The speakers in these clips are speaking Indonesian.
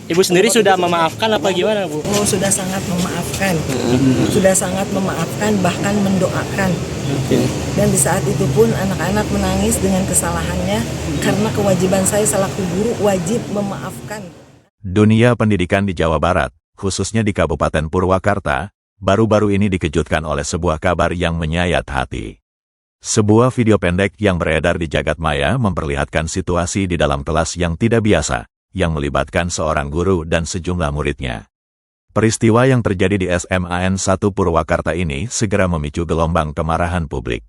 Ibu sendiri sudah memaafkan apa gimana, Bu? Oh, sudah sangat memaafkan. Sudah sangat memaafkan, bahkan mendoakan. Dan di saat itu pun anak-anak menangis dengan kesalahannya karena kewajiban saya selaku guru wajib memaafkan. Dunia pendidikan di Jawa Barat, khususnya di Kabupaten Purwakarta, baru-baru ini dikejutkan oleh sebuah kabar yang menyayat hati. Sebuah video pendek yang beredar di jagat maya memperlihatkan situasi di dalam kelas yang tidak biasa, yang melibatkan seorang guru dan sejumlah muridnya. Peristiwa yang terjadi di SMAN 1 Purwakarta ini segera memicu gelombang kemarahan publik.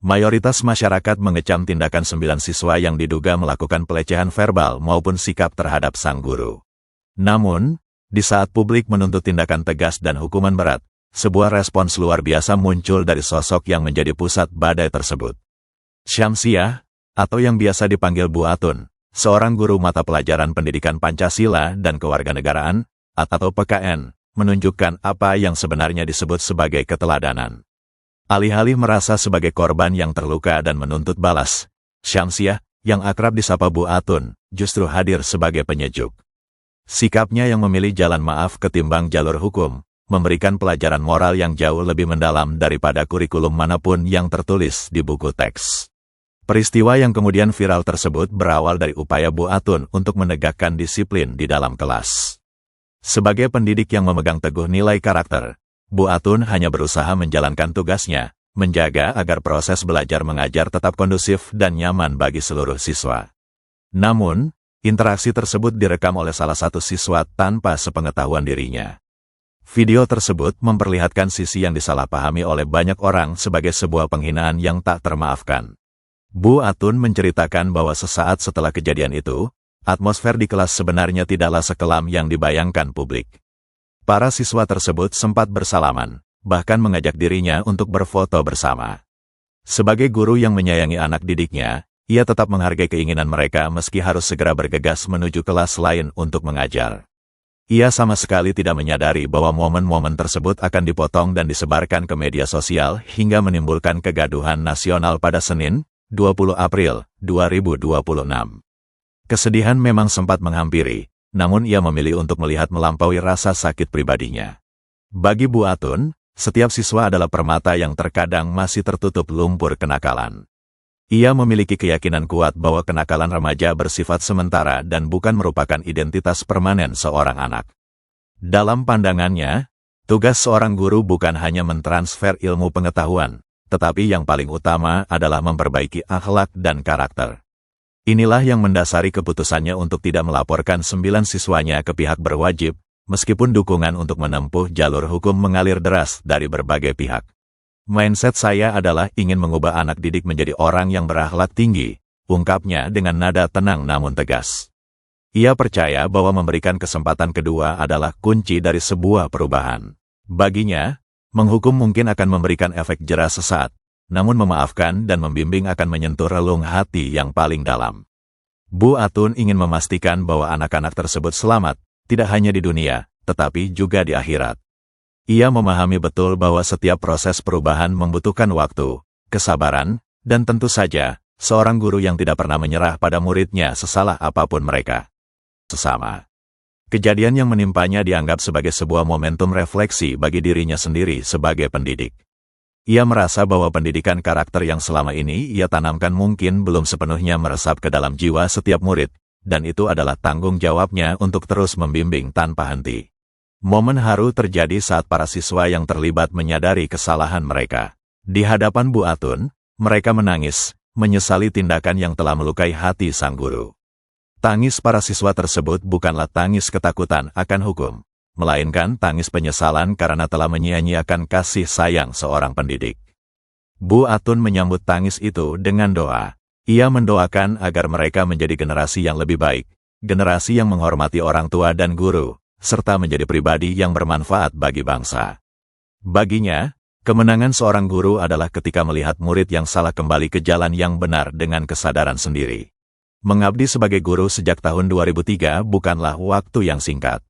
Mayoritas masyarakat mengecam tindakan 9 siswa yang diduga melakukan pelecehan verbal maupun sikap terhadap sang guru. Namun, di saat publik menuntut tindakan tegas dan hukuman berat, sebuah respons luar biasa muncul dari sosok yang menjadi pusat badai tersebut. Syamsiah, atau yang biasa dipanggil Bu Atun, seorang guru mata pelajaran pendidikan Pancasila dan kewarganegaraan, atau PKN, menunjukkan apa yang sebenarnya disebut sebagai keteladanan. Alih-alih merasa sebagai korban yang terluka dan menuntut balas, Syamsiah, yang akrab disapa Bu Atun, justru hadir sebagai penyejuk. Sikapnya yang memilih jalan maaf ketimbang jalur hukum, memberikan pelajaran moral yang jauh lebih mendalam daripada kurikulum manapun yang tertulis di buku teks. Peristiwa yang kemudian viral tersebut berawal dari upaya Bu Atun untuk menegakkan disiplin di dalam kelas. Sebagai pendidik yang memegang teguh nilai karakter, Bu Atun hanya berusaha menjalankan tugasnya, menjaga agar proses belajar mengajar tetap kondusif dan nyaman bagi seluruh siswa. Namun, interaksi tersebut direkam oleh salah satu siswa tanpa sepengetahuan dirinya. Video tersebut memperlihatkan sisi yang disalahpahami oleh banyak orang sebagai sebuah penghinaan yang tak termaafkan. Bu Atun menceritakan bahwa sesaat setelah kejadian itu, atmosfer di kelas sebenarnya tidaklah sekelam yang dibayangkan publik. Para siswa tersebut sempat bersalaman, bahkan mengajak dirinya untuk berfoto bersama. Sebagai guru yang menyayangi anak didiknya, ia tetap menghargai keinginan mereka meski harus segera bergegas menuju kelas lain untuk mengajar. Ia sama sekali tidak menyadari bahwa momen-momen tersebut akan dipotong dan disebarkan ke media sosial hingga menimbulkan kegaduhan nasional pada Senin, 20 April 2026. Kesedihan memang sempat menghampiri, namun ia memilih untuk melihat melampaui rasa sakit pribadinya. Bagi Bu Atun, setiap siswa adalah permata yang terkadang masih tertutup lumpur kenakalan. Ia memiliki keyakinan kuat bahwa kenakalan remaja bersifat sementara dan bukan merupakan identitas permanen seorang anak. Dalam pandangannya, tugas seorang guru bukan hanya mentransfer ilmu pengetahuan, tetapi yang paling utama adalah memperbaiki akhlak dan karakter. Inilah yang mendasari keputusannya untuk tidak melaporkan 9 siswanya ke pihak berwajib, meskipun dukungan untuk menempuh jalur hukum mengalir deras dari berbagai pihak. Mindset saya adalah ingin mengubah anak didik menjadi orang yang berakhlak tinggi, ungkapnya dengan nada tenang namun tegas. Ia percaya bahwa memberikan kesempatan kedua adalah kunci dari sebuah perubahan. Baginya, menghukum mungkin akan memberikan efek jera sesaat, namun memaafkan dan membimbing akan menyentuh relung hati yang paling dalam. Bu Atun ingin memastikan bahwa anak-anak tersebut selamat, tidak hanya di dunia, tetapi juga di akhirat. Ia memahami betul bahwa setiap proses perubahan membutuhkan waktu, kesabaran, dan tentu saja, seorang guru yang tidak pernah menyerah pada muridnya sesalah apapun mereka. Sesama. Kejadian yang menimpanya dianggap sebagai sebuah momentum refleksi bagi dirinya sendiri sebagai pendidik. Ia merasa bahwa pendidikan karakter yang selama ini ia tanamkan mungkin belum sepenuhnya meresap ke dalam jiwa setiap murid, dan itu adalah tanggung jawabnya untuk terus membimbing tanpa henti. Momen haru terjadi saat para siswa yang terlibat menyadari kesalahan mereka. Di hadapan Bu Atun, mereka menangis, menyesali tindakan yang telah melukai hati sang guru. Tangis para siswa tersebut bukanlah tangis ketakutan akan hukum, melainkan tangis penyesalan karena telah menyia-nyiakan kasih sayang seorang pendidik. Bu Atun menyambut tangis itu dengan doa. Ia mendoakan agar mereka menjadi generasi yang lebih baik, generasi yang menghormati orang tua dan guru, serta menjadi pribadi yang bermanfaat bagi bangsa. Baginya, kemenangan seorang guru adalah ketika melihat murid yang salah kembali ke jalan yang benar dengan kesadaran sendiri. Mengabdi sebagai guru sejak tahun 2003 bukanlah waktu yang singkat.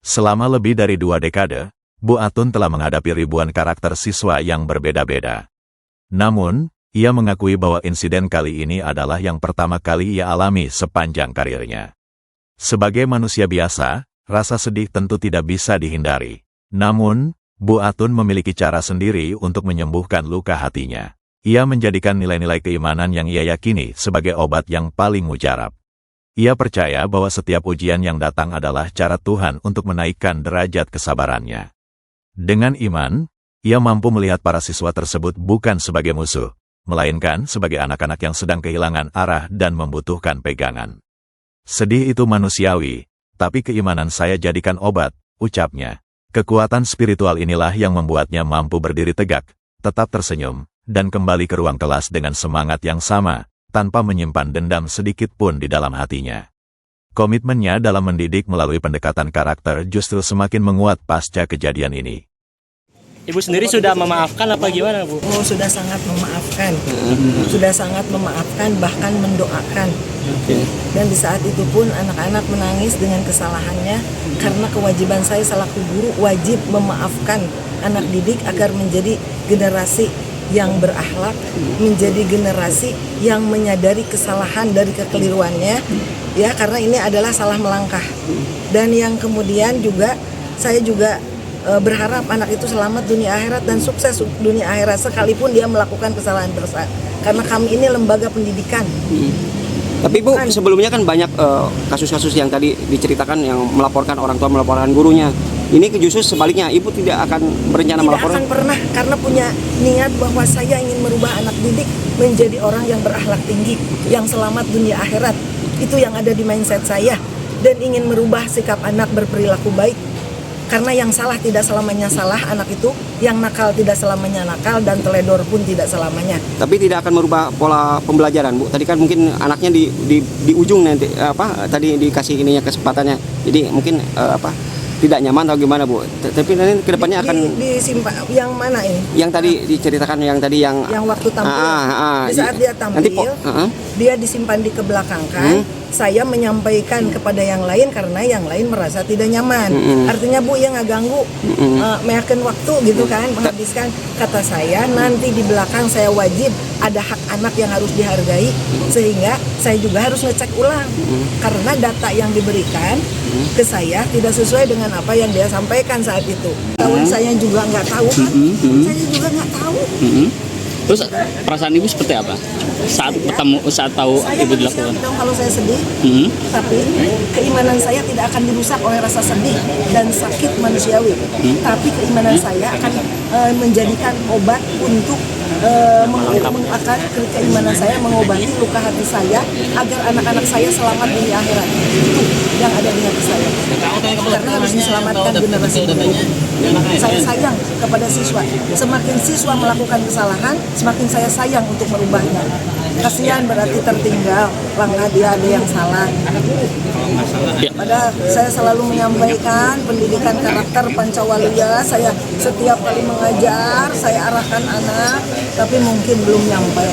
Selama lebih dari 2 dekade, Bu Atun telah menghadapi ribuan karakter siswa yang berbeda-beda. Namun, ia mengakui bahwa insiden kali ini adalah yang pertama kali ia alami sepanjang karirnya. Sebagai manusia biasa, rasa sedih tentu tidak bisa dihindari. Namun, Bu Atun memiliki cara sendiri untuk menyembuhkan luka hatinya. Ia menjadikan nilai-nilai keimanan yang ia yakini sebagai obat yang paling mujarab. Ia percaya bahwa setiap ujian yang datang adalah cara Tuhan untuk menaikkan derajat kesabarannya. Dengan iman, ia mampu melihat para siswa tersebut bukan sebagai musuh, melainkan sebagai anak-anak yang sedang kehilangan arah dan membutuhkan pegangan. Sedih itu manusiawi, tapi keimanan saya jadikan obat, ucapnya. Kekuatan spiritual inilah yang membuatnya mampu berdiri tegak, tetap tersenyum, dan kembali ke ruang kelas dengan semangat yang sama, tanpa menyimpan dendam sedikit pun di dalam hatinya. Komitmennya dalam mendidik melalui pendekatan karakter justru semakin menguat pasca kejadian ini. Ibu sendiri sudah memaafkan apa gimana, Bu? Oh, sudah sangat memaafkan. Sudah sangat memaafkan, bahkan mendoakan. Dan di saat itu pun anak-anak menangis dengan kesalahannya karena kewajiban saya selaku guru wajib memaafkan anak didik agar menjadi generasi yang berakhlak, menjadi generasi yang menyadari kesalahan dari kekeliruannya, ya, karena ini adalah salah melangkah. Dan yang kemudian juga saya juga berharap anak itu selamat dunia akhirat dan sukses dunia akhirat sekalipun dia melakukan kesalahan besar. Karena kami ini lembaga pendidikan. Tapi Bu, sebelumnya kan banyak kasus-kasus yang tadi diceritakan yang melaporkan orang tua melaporkan gurunya. Ini justru sebaliknya, Ibu tidak akan berencana melaporkan? Tidak akan pernah, karena punya niat bahwa saya ingin merubah anak didik menjadi orang yang berakhlak tinggi, yang selamat dunia akhirat. Itu yang ada di mindset saya. Dan ingin merubah sikap anak berperilaku baik. Karena yang salah tidak selamanya salah anak itu, yang nakal tidak selamanya nakal, dan teledor pun tidak selamanya. Tapi tidak akan merubah pola pembelajaran, Bu. Tadi kan mungkin anaknya di ujung nanti tadi dikasih ininya kesempatannya. Jadi mungkin tidak nyaman atau gimana, Bu. Tapi nanti kedepannya akan disimpan yang mana ini? Yang tadi diceritakan yang waktu tampil. Di saat dia tampil, dia disimpan di kebelakangkan. Saya menyampaikan kepada yang lain karena yang lain merasa tidak nyaman. Artinya Bu yang nggak ganggu, meyakin waktu gitu kan, menghabiskan. Kata saya nanti di belakang saya wajib ada hak anak yang harus dihargai, sehingga saya juga harus ngecek ulang karena data yang diberikan ke saya tidak sesuai dengan apa yang dia sampaikan saat itu. Tahun saya juga nggak tahu kan, saya juga nggak tahu. Terus perasaan Ibu seperti apa saat tahu saya Ibu dilakukan? Kalau saya sedih, tapi keimanan saya tidak akan dirusak oleh rasa sedih dan sakit manusiawi. Tapi keimanan saya akan menjadikan obat untuk akan keimanan saya mengobati luka hati saya agar anak-anak saya selamat di akhirat. Itu yang ada di hati saya. Karena harus diselamatkan generasi berikutnya. Saya sayang kepada siswa. Semakin siswa melakukan kesalahan, semakin saya sayang untuk merubahnya. Kasihan berarti tertinggal langkah dia ada yang salah. Padahal saya selalu menyampaikan pendidikan karakter Pancawalia. Saya setiap kali mengajar, saya arahkan anak, tapi mungkin belum nyampe.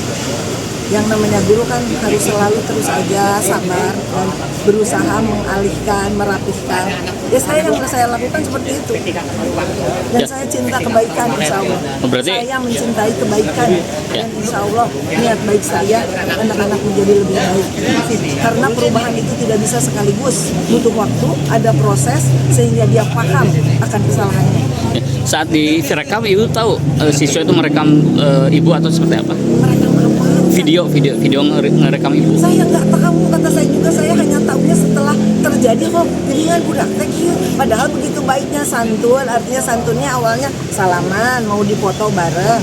Yang namanya guru kan harus selalu terus aja sabar dan berusaha mengalihkan, merapihkan. Ya saya yang saya lakukan seperti itu. Dan saya cinta kebaikan, insya Allah. Saya mencintai kebaikan dan insya Allah niat baik saya anak-anak menjadi lebih baik. Karena perubahan itu tidak bisa sekaligus, butuh waktu, ada proses sehingga dia paham akan kesalahannya. Saat direkam Ibu tahu siswa itu merekam Ibu atau seperti apa? Merekam apa? Video ngerekam Ibu. Saya nggak tahu, kata saya juga, saya hanya tahunya setelah terjadi kok. Jadi kan budak tekil. Padahal begitu baiknya santun, artinya santunnya awalnya salaman, mau dipoto bareng.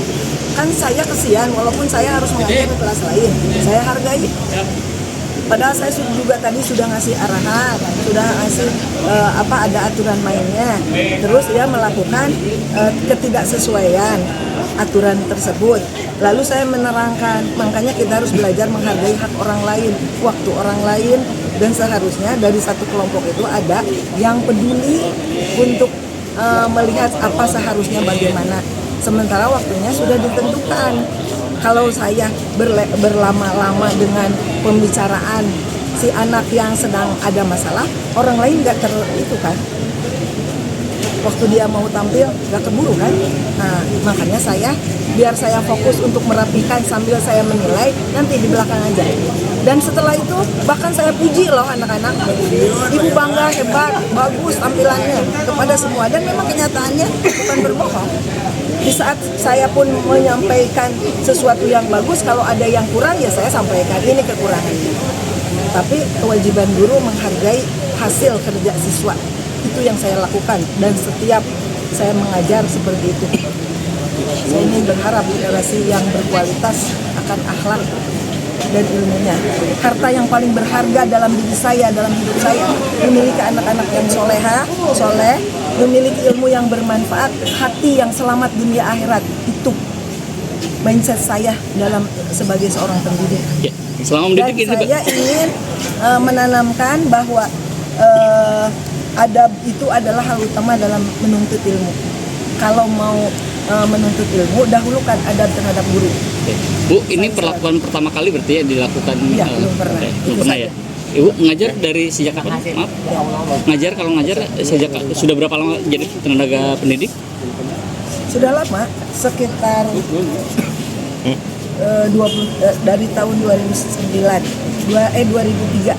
Kan saya kesian, walaupun saya harus mengajar di kelas lain, saya hargai. Padahal saya juga tadi sudah ngasih arahan, sudah ngasih ada aturan mainnya. Terus dia melakukan ketidaksesuaian aturan tersebut. Lalu saya menerangkan, makanya kita harus belajar menghargai hak orang lain, waktu orang lain, dan seharusnya dari satu kelompok itu ada yang peduli untuk melihat apa seharusnya bagaimana. Sementara waktunya sudah ditentukan. Kalau saya berlama-lama dengan pembicaraan si anak yang sedang ada masalah, orang lain nggak itu kan. waktu dia mau tampil gak keburu kan. Nah makanya biar saya fokus untuk merapikan sambil saya menilai, nanti di belakang aja. Dan setelah itu bahkan saya puji loh anak-anak, ibu bangga, hebat, bagus tampilannya kepada semua. Dan memang kenyataannya bukan berbohong. Di saat saya pun menyampaikan sesuatu yang bagus, kalau ada yang kurang ya saya sampaikan ini kekurangannya. Tapi kewajiban guru menghargai hasil kerja siswa, itu yang saya lakukan. Dan setiap saya mengajar seperti itu. Saya ingin berharap generasi yang berkualitas akan akhlak dan ilmunya. Harta yang paling berharga dalam diri saya, dalam hidup saya, memiliki anak-anak yang soleh, memiliki ilmu yang bermanfaat, hati yang selamat dunia akhirat. Itu mindset saya sebagai seorang pendidik. Ya, selama Dan mendidik ini, saya ingin menanamkan bahwa adab itu adalah hal utama dalam menuntut ilmu. Kalau mau menuntut ilmu, dahulukan adab terhadap guru. Oke. Bu, ini perlakuan pertama kali berarti ya dilakukan? Iya, belum pernah. Belum pernah ya. Ibu ngajar dari sejak kapan? Maaf. Ngajar, kalau ngajar sejak sudah berapa lama jadi tenaga pendidik? Sudah lama, sekitar 20 dari tahun 2003. 2003.